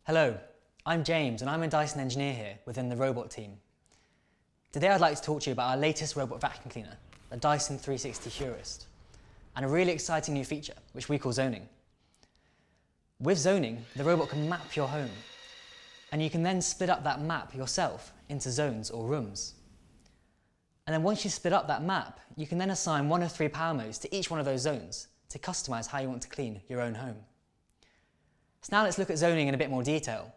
Hello, I'm James and I'm a Dyson engineer here within the robot team. Today I'd like to talk to you about our latest robot vacuum cleaner, the Dyson 360 Heurist, and a really exciting new feature which we call zoning. With zoning, the robot can map your home, and you can then split up that map yourself into zones or rooms. And then once you split up that map, you can then assign one of 3 power modes to each one of those zones to customize how you want to clean your own home. So now let's look at zoning in a bit more detail.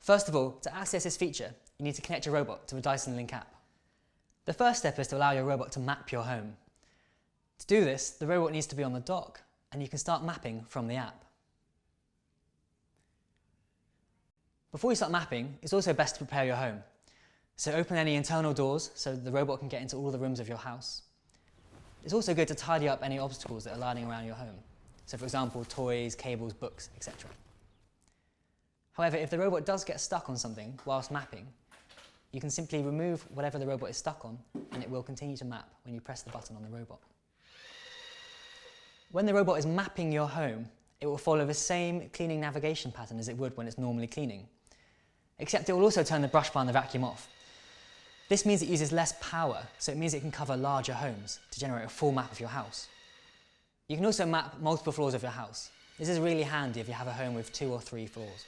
First of all, to access this feature, you need to connect your robot to a Dyson Link app. The first step is to allow your robot to map your home. To do this, the robot needs to be on the dock, and you can start mapping from the app. Before you start mapping, it's also best to prepare your home. So open any internal doors so the robot can get into all the rooms of your house. It's also good to tidy up any obstacles that are lying around your home. So for example, toys, cables, books, etc. However, if the robot does get stuck on something whilst mapping, you can simply remove whatever the robot is stuck on and it will continue to map when you press the button on the robot. When the robot is mapping your home, it will follow the same cleaning navigation pattern as it would when it's normally cleaning, except it will also turn the brush bar and the vacuum off. This means it uses less power, so it means it can cover larger homes to generate a full map of your house. You can also map multiple floors of your house. This is really handy if you have a home with 2 or 3 floors.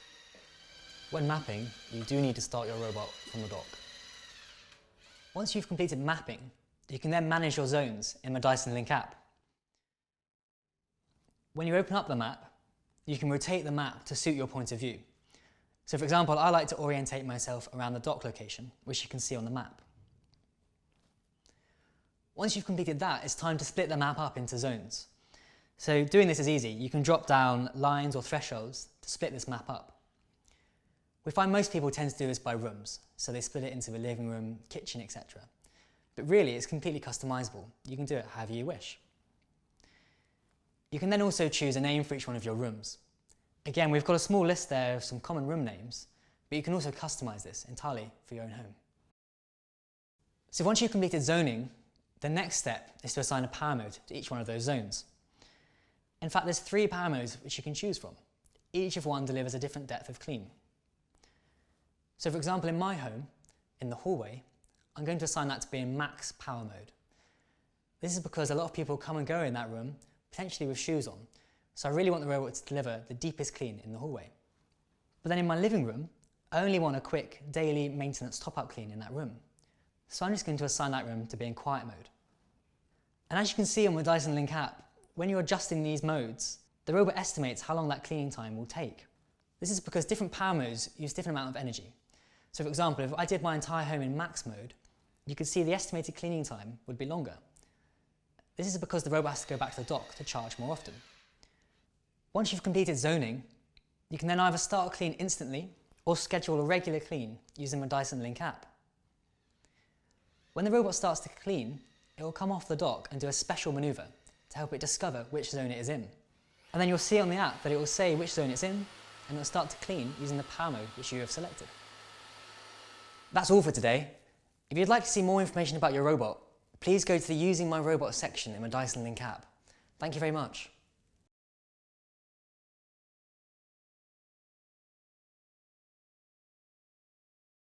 When mapping, you do need to start your robot from the dock. Once you've completed mapping, you can then manage your zones in the Dyson Link app. When you open up the map, you can rotate the map to suit your point of view. So for example, I like to orientate myself around the dock location, which you can see on the map. Once you've completed that, it's time to split the map up into zones. So doing this is easy. You can drop down lines or thresholds to split this map up. We find most people tend to do this by rooms, so they split it into the living room, kitchen, etc. But really, it's completely customizable. You can do it however you wish. You can then also choose a name for each one of your rooms. Again, we've got a small list there of some common room names, but you can also customize this entirely for your own home. So once you've completed zoning, the next step is to assign a power mode to each one of those zones. In fact, there's 3 power modes which you can choose from. Each of one delivers a different depth of clean. So for example, in my home, in the hallway, I'm going to assign that to be in max power mode. This is because a lot of people come and go in that room, potentially with shoes on. So I really want the robot to deliver the deepest clean in the hallway. But then in my living room, I only want a quick daily maintenance top-up clean in that room. So I'm just going to assign that room to be in quiet mode. And as you can see on the Dyson Link app, when you're adjusting these modes, the robot estimates how long that cleaning time will take. This is because different power modes use different amount of energy. So for example, if I did my entire home in max mode, you could see the estimated cleaning time would be longer. This is because the robot has to go back to the dock to charge more often. Once you've completed zoning, you can then either start a clean instantly or schedule a regular clean using the Dyson Link app. When the robot starts to clean, it will come off the dock and do a special maneuver to help it discover which zone it is in. And then you'll see on the app that it will say which zone it's in, and it will start to clean using the power mode which you have selected. That's all for today. If you'd like to see more information about your robot, please go to the Using My Robot section in the Dyson Link app. Thank you very much.